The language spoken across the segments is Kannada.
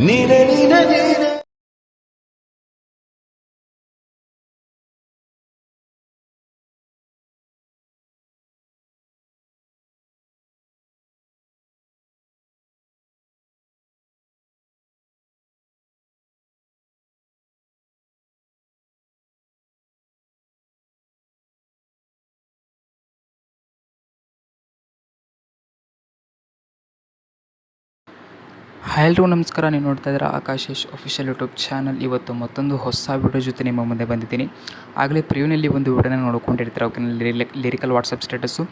ನೀನೆ ನೀನೆ ನೀನೆ. ಹಾಯ್ ಎಲ್ರಿಗೂ ನಮಸ್ಕಾರ. ನೀವು ನೋಡ್ತಾ ಇದ್ದೀರಾ ಆಕಾಶೇಶ್ ಅಫಿಷಿಯಲ್ ಯೂಟ್ಯೂಬ್ ಚಾನಲ್. ಇವತ್ತು ಮತ್ತೊಂದು ಹೊಸ ವಿಡಿಯೋ ಜೊತೆ ನಿಮ್ಮ ಮುಂದೆ ಬಂದಿದ್ದೀನಿ. ಆಗಲೇ ಪ್ರಿವ್ಯೂನಲ್ಲಿ ಒಂದು ವಿಡಿಯೋನ ನೋಡ್ಕೊಂಡಿರ್ತೀರ, ಓಕೆ, ಲಿರಿಕಲ್ ವಾಟ್ಸಪ್ ಸ್ಟೇಟಸ್ಸು.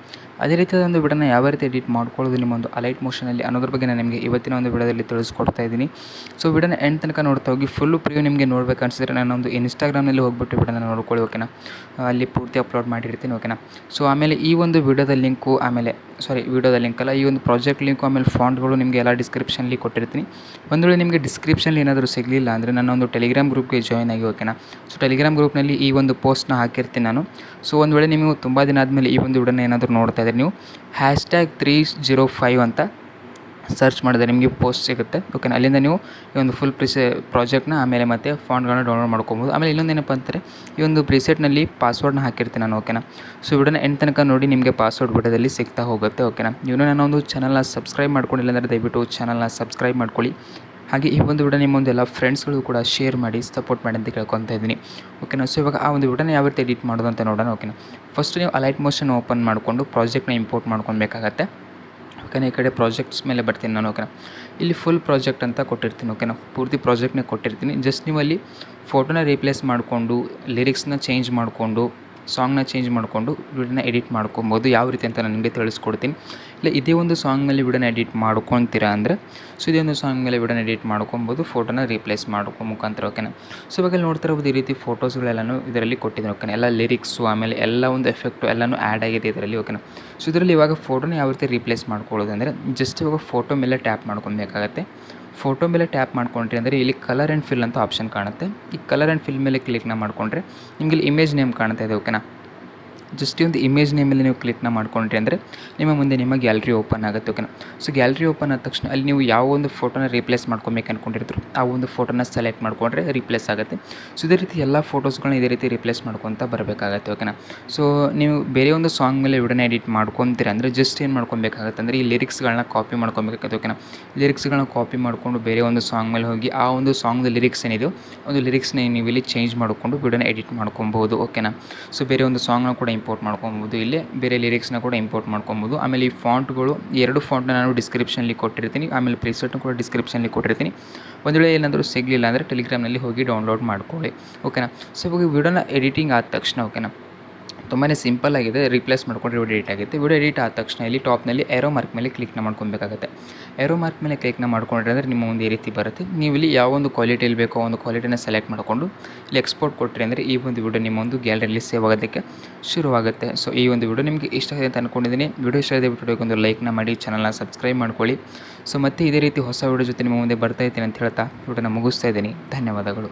ಅದೇ ರೀತಿಯಾದ ಒಂದು ವಿಡಿಯೋನ ಯಾವ ರೀತಿ ಎಡಿಟ್ ಮಾಡ್ಕೊಳ್ಳೋದು ನಿಮ್ಮ ಒಂದು ಅಲೈಟ್ ಮೋಷನಲ್ಲಿ ಅನ್ನೋದ್ರ ಬಗ್ಗೆ ನಾನು ನಿಮಗೆ ಇವತ್ತಿನ ಒಂದು ವಿಡಿಯೋದಲ್ಲಿ ತಿಳಿಸ್ಕೊಡ್ತಾ ಇದ್ದೀನಿ. ಸೊ ವಿಡಿಯೋನ ಎಂಡ್ ತನಕ ನೋಡ್ತಾ ಹೋಗಿ. ಫುಲ್ಲು ಪ್ರಿವ್ಯೂ ನಿಮಗೆ ನೋಡಬೇಕು ಅನಿಸಿದ್ರೆ ನಾನೊಂದು ಇನ್ಸ್ಟಾಗ್ರಾಮ್ನಲ್ಲಿ ಹೋಗ್ಬಿಟ್ಟು ವಿಡಿಯೋನ ನೋಡ್ಕೊಳ್ಳಿ, ಓಕೆನಾ. ಅಲ್ಲಿ ಪೂರ್ತಿ ಅಪ್ಲೋಡ್ ಮಾಡಿರ್ತೀನಿ, ಓಕೆನಾ. ಸೊ ಆಮೇಲೆ ಈ ಒಂದು ವಿಡಿಯೋದ ಲಿಂಕು, ವಿಡಿಯೋದ ಲಿಂಕ್ ಅಲ್ಲ, ಈ ಒಂದು ಪ್ರಾಜೆಕ್ಟ್ ಲಿಂಕು ಆಮೇಲೆ ಫಾಂಟ್ಗಳು ನಿಮಗೆ ಎಲ್ಲ ಡಿಸ್ಕ್ರಿಪ್ಷನಲ್ಲಿ ಕೊಟ್ಟಿರ್ತೀನಿ. ಒಂದು ವೇಳೆ ನಿಮಗೆ ಡಿಸ್ಕ್ರಿಪ್ಷನ್ಲಿ ಏನಾದರೂ ಸಿಗಲಿಲ್ಲ ಅಂದರೆ ನನ್ನ ಒಂದು ಟೆಲಿಗ್ರಾಮ್ ಗ್ರೂಪ್ಗೆ ಜಾಯ್ನ್ ಆಗಿ, ಓಕೆನಾ. ಸೊ ಟೆಲಿಗ್ರಾಮ್ ಗ್ರೂಪ್ನಲ್ಲಿ ಈ ಒಂದು ಪೋಸ್ಟ್ನ ಹಾಕಿರ್ತೀನಿ ನಾನು. ಸೊ ಒಂದು ವೇಳೆ ನೀವು ತುಂಬ ದಿನ ಆದಮೇಲೆ ಈ ಒಂದು ವಿಡಿಯೋನ ಏನಾದರೂ ನೋಡ್ತಾ ಇದ್ದರೆ ನೀವು #305 ಅಂತ ಸರ್ಚ್ ಮಾಡಿದ್ರೆ ನಿಮಗೆ ಪೋಸ್ಟ್ ಸಿಗುತ್ತೆ, ಓಕೆನಾ. ಅಲ್ಲಿಂದ ನೀವು ಈ ಒಂದು ಫುಲ್ ಪ್ರಾಜೆಕ್ಟ್ನ ಆಮೇಲೆ ಮತ್ತು ಫಾಂಟ್ಗಳನ್ನ ಡೌನ್ಲೋಡ್ ಮಾಡ್ಕೊಬೋದು. ಆಮೇಲೆ ಇನ್ನೊಂದು ಏನಪ್ಪ ಅಂತಾರೆ, ಈ ಒಂದು ಪ್ರಿಸೆಟ್ನಲ್ಲಿ ಪಾಸ್ವರ್ಡ್ನ ಹಾಕಿರ್ತೀನಿ ನಾನು, ಓಕೆನಾ. ಸೊ ವಿಡಿಯೋನ ಎಂಡ್ ತನಕ ನೋಡಿ, ನಿಮಗೆ ಪಾಸ್ವರ್ಡ್ ವಿಡಿಯೋದಲ್ಲಿ ಸಿಗ್ತಾ ಹೋಗುತ್ತೆ, ಓಕೆನಾ. ನೀವು ನನ್ನ ಒಂದು ಚಾನಲ್ನ ಸಬ್ಸ್ಕ್ರೈಬ್ ಮಾಡ್ಕೊಂಡಿಲ್ಲ ಅಂದರೆ ದಯವಿಟ್ಟು ಚಾನಲ್ನ ಸಬ್ಸ್ಕ್ರೈಬ್ ಮಾಡ್ಕೊಳ್ಳಿ. ಹಾಗೆ ಈ ಒಂದು ವಿಡಿಯೋ ನಿಮ್ಮ ಒಂದು ಎಲ್ಲ ಫ್ರೆಂಡ್ಸ್ಗಳು ಕೂಡ ಶೇರ್ ಮಾಡಿ, ಸಪೋರ್ಟ್ ಮಾಡಿ ಅಂತ ಕೇಳ್ಕೊತಾ ಇದ್ದೀನಿ, ಓಕೆನಾ. ಸೊ ಇವಾಗ ಆ ಒಂದು ವಿಡಿಯೋನ ಯಾವ ರೀತಿ ಎಡಿಟ್ ಮಾಡೋದು ಅಂತ ನೋಡೋಣ, ಓಕೆನಾ. ಫಸ್ಟ್ ನೀವು ಅಲೈಟ್ ಮೋಷನ್ ಓಪನ್ ಮಾಡಿಕೊಂಡು ಪ್ರಾಜೆಕ್ಟ್ನ ಇಂಪೋರ್ಟ್ ಮಾಡ್ಕೊಬೇಕಾಗತ್ತೆ, ಓಕೆನಾ. ಈ ಕಡೆ ಪ್ರಾಜೆಕ್ಟ್ಸ್ ಮೇಲೆ ಬರ್ತೀನಿ ನಾನು, ಓಕೆನಾ. ಇಲ್ಲಿ ಫುಲ್ ಪ್ರಾಜೆಕ್ಟ್ ಅಂತ ಕೊಟ್ಟಿರ್ತೀನಿ, ಓಕೆನಾ. ಪೂರ್ತಿ ಪ್ರಾಜೆಕ್ಟ್ನ ಕೊಟ್ಟಿರ್ತೀನಿ. ಜಸ್ಟ್ ನೀವು ಅಲ್ಲಿ ಫೋಟೋನ ರೀಪ್ಲೇಸ್ ಮಾಡಿಕೊಂಡು, ಲಿರಿಕ್ಸ್ನ ಚೇಂಜ್ ಮಾಡಿಕೊಂಡು, ಸಾಂಗ್ನ ಚೇಂಜ್ ಮಾಡಿಕೊಂಡು ವಿಡಿಯೋನ ಎಡಿಟ್ ಮಾಡ್ಕೊಬೋದು. ಯಾವ ರೀತಿ ಅಂತ ನಾನು ನಿಮಗೆ ತಿಳಿಸ್ಕೊಡ್ತೀನಿ. ಇಲ್ಲ ಇದೇ ಒಂದು ಸಾಂಗ್ ಮೇಲೆ ವಿಡಿಯೋನ ಎಡಿಟ್ ಮಾಡ್ಕೊತೀರಾ ಅಂದರೆ, ಸೊ ಇದೇ ಒಂದು ಸಾಂಗ್ ಮೇಲೆ ವಿಡಿಯೋನ ಎಡಿಟ್ ಮಾಡ್ಕೊಬೋದು, ಫೋಟೋನ ರೀಪ್ಲೇಸ್ ಮಾಡ್ಕೊ ಮುಖಾಂತರ, ಓಕೆನಾ. ಸೊ ಇವಾಗ ನೋಡ್ತಾ ಇರ್ಬೋದು, ಈ ರೀತಿ ಫೋಟೋಸ್ಗಳೆಲ್ಲನೂ ಇದರಲ್ಲಿ ಕೊಟ್ಟಿದ್ದೀನಿ, ಓಕೆನಾ. ಎಲ್ಲ ಲಿರಿಕ್ಸು ಆಮೇಲೆ ಎಲ್ಲ ಒಂದು ಎಫೆಕ್ಟು ಎಲ್ಲನೂ ಆ್ಯಡ್ ಆಗಿದೆ ಇದರಲ್ಲಿ, ಓಕೆನಾ. ಸೊ ಇದರಲ್ಲಿ ಇವಾಗ ಫೋಟೋನ ಯಾವ ರೀತಿ ರೀಪ್ಲೇಸ್ ಮಾಡ್ಕೊಳ್ಳೋದು ಅಂದರೆ, ಜಸ್ಟ್ ಇವಾಗ ಫೋಟೋ ಮೇಲೆ ಟ್ಯಾಪ್ ಮಾಡ್ಕೊಬೇಕಾಗತ್ತೆ. ಫೋಟೋ ಮೇಲೆ ಟ್ಯಾಪ್ ಮಾಡ್ಕೊಂಡ್ರಿ ಅಂದರೆ ಇಲ್ಲಿ ಕಲರ್ ಆ್ಯಂಡ್ ಫಿಲ್ ಅಂತ ಆಪ್ಷನ್ ಕಾಣುತ್ತೆ. ಈ ಕಲರ್ ಆ್ಯಂಡ್ ಫಿಲ್ ಮೇಲೆ ಕ್ಲಿಕ್ನ ಮಾಡಿಕೊಂಡ್ರೆ ನಿಮಗೆ ಇಲ್ಲಿ ಇಮೇಜ್ ನೇಮ್ ಕಾಣ್ತಾ ಇದೆ, ಓಕೆನಾ. ಜಸ್ಟ್ ಈ ಒಂದು ಇಮೇಜ್ ನೇಮಲ್ಲಿ ನೀವು ಕ್ಲಿಕ್ನ ಮಾಡ್ಕೊಂಡ್ರಿ ಅಂದರೆ ನಿಮ್ಮ ಮುಂದೆ ನಿಮ್ಮ ಗ್ಯಾಲರಿ ಓಪನ್ ಆಗುತ್ತೆ, ಓಕೆನಾ. ಸೊ ಗ್ಯಾಲರಿ ಓಪನ್ ಆದ ತಕ್ಷಣ ಅಲ್ಲಿ ನೀವು ಯಾವ ಒಂದು ಫೋಟೋನ ರೀಪ್ಲೇಸ್ ಮಾಡ್ಕೊಬೇಕು ಅಂದ್ಕೊಂಡಿರ್ತೀರೋ ಆ ಒಂದು ಫೋಟೋನ ಸೆಲೆಕ್ಟ್ ಮಾಡಿಕೊಂಡ್ರೆ ರೀಪ್ಲೇಸ್ ಆಗುತ್ತೆ. ಸೊ ಇದೇ ರೀತಿ ಎಲ್ಲ ಫೋಟೋಸ್ಗಳನ್ನ ಇದೇ ರೀತಿ ರೀಪ್ಲೇಸ್ ಮಾಡ್ಕೊತ ಬರಬೇಕಾಗತ್ತೆ, ಓಕೆನಾ. ಸೊ ನೀವು ಬೇರೆ ಒಂದು ಸಾಂಗ್ ಮೇಲೆ ವಿಡಿಯೋನ ಎಡಿಟ್ ಮಾಡ್ಕೊತೀರ ಅಂದರೆ ಜಸ್ಟ್ ಏನು ಮಾಡ್ಕೊಬೇಕಾಗತ್ತೆ ಅಂದರೆ ಈ ಲಿರಿಕ್ಸ್ಗಳನ್ನ ಕಾಪಿ ಮಾಡ್ಕೊಬೇಕಾಗುತ್ತೆ, ಓಕೆನಾ. ಲಿರಿಕ್ಸ್ಗಳನ್ನ ಕಾಪಿ ಮಾಡಿಕೊಂಡು ಬೇರೆ ಒಂದು ಸಾಂಗ್ ಮೇಲೆ ಹೋಗಿ ಆ ಒಂದು ಸಾಂಗ್ದು ಲಿರಿಕ್ಸ್ ಏನಿದೆಯೋ ಒಂದು ಲಿರಿಕ್ಸ್ನ ನೀವು ಇಲ್ಲಿ ಚೇಂಜ್ ಮಾಡಿಕೊಂಡು ವಿಡಿಯೋನ ಎಡಿಟ್ ಮಾಡ್ಕೊಬೋದು, ಓಕೆನಾ. ಸೊ ಬೇರೆ ಒಂದು ಸಾಂಗ್ನ ಕೂಡ ಇಂಪೋರ್ಟ್ ಮಾಡ್ಕೊಬೋದು, ಇಲ್ಲಿ ಬೇರೆ ಲಿರಿಕ್ಸ್ನ ಕೂಡ ಇಂಪೋರ್ಟ್ ಮಾಡ್ಕೊಬೋದು. ಆಮೇಲೆ ಈ ಫಾಂಟ್ಗಳು 2 ಫಾಂಟ್ನ ನಾನು ಡಿಸ್ಕ್ರಿಪ್ಷನ್ಲಿ ಕೊಟ್ಟಿರ್ತೀನಿ, ಆಮೇಲೆ ಪ್ರಿಸೆಟ್ನ ಕೂಡ ಡಿಸ್ಕ್ರಿಪ್ಷನ್ಲಿ ಕೊಟ್ಟಿರ್ತೀನಿ. ಒಂದು ವೇಳೆ ಏನಾದರೂ ಸಿಗಲಿಲ್ಲ ಅಂದರೆ ಟೆಲಿಗ್ರಾಮ್ನಲ್ಲಿ ಹೋಗಿ ಡೌನ್ಲೋಡ್ ಮಾಡ್ಕೊಳ್ಳಿ, ಓಕೆನಾ. ಸೊ ಇವಾಗ ವಿಡಿಯೋನ ಎಡಿಟಿಂಗ್ ಆದ ತಕ್ಷಣ, ಓಕೆನಾ, ತುಂಬಾ ಸಿಂಪಲ್ ಆಗಿದೆ. ರೀಪ್ಲೇಸ್ ಮಾಡ್ಕೊಂಡ್ರೆ ವಿಡಿಯೋ ಎಡಿಟ್ ಆಗುತ್ತೆ. ವಿಡಿಯೋ ಎಡಿಟ್ ಆದ ತಕ್ಷಣ ಇಲ್ಲಿ ಟಾಪ್ನಲ್ಲಿ ಏರೋ ಮಾರ್ಕ್ ಮೇಲೆ ಕ್ಲಿಕ್ನ ಮಾಡ್ಕೊಬೇಕಾಗುತ್ತೆ. ಏರೋ ಮಾರ್ಕ್ ಮೇಲೆ ಕ್ಲಿಕ್ನ ಮಾಡ್ಕೊಂಡ್ರೆ ಅಂದರೆ ನಿಮ್ಮ ಒಂದು ಈ ರೀತಿ ಬರುತ್ತೆ. ನೀವು ಇಲ್ಲಿ ಯಾವ ಒಂದು ಕ್ವಾಲಿಟಿಯಲ್ಲಿ ಬೇಕೋ ಒಂದು ಕ್ವಾಲಿಟಿನ ಸೆಲೆಕ್ಟ್ ಮಾಡಿಕೊಂಡು ಇಲ್ಲಿ ಎಕ್ಸ್ಪೋರ್ಟ್ ಕೊಟ್ಟರೆ ಅಂದರೆ ಈ ಒಂದು ವಿಡಿಯೋ ನಿಮ್ಮ ಒಂದು ಗ್ಯಾಲರಿಯಲ್ಲಿ ಸೇವ್ ಆಗೋದಕ್ಕೆ ಶುರುವಾಗುತ್ತೆ. ಸೊ ಈ ಒಂದು ವಿಡಿಯೋ ನಿಮಗೆ ಇಷ್ಟ ಆಗಿದೆ ಅಂತ ಅಂದ್ಕೊಂಡಿದ್ದೀನಿ. ವಿಡಿಯೋ ಇಷ್ಟ ಆಗಿದೆ ವಿಡಿಯೋಗೆ ಒಂದು ಲೈಕ್ನ ಮಾಡಿ, ಚಾನಲ್ನ ಸಬ್ಸ್ಕ್ರೈಬ್ ಮಾಡ್ಕೊಳ್ಳಿ. ಸೊ ಮತ್ತೆ ಇದೇ ರೀತಿ ಹೊಸ ವಿಡಿಯೋ ಜೊತೆ ನಿಮ್ಮ ಮುಂದೆ ಬರ್ತಾ ಇದ್ದೀನಿ ಅಂತ ಹೇಳ್ತಾ ವಿಡಿಯೋನ ಮುಗಿಸ್ತಾ ಇದ್ದೀನಿ. ಧನ್ಯವಾದಗಳು.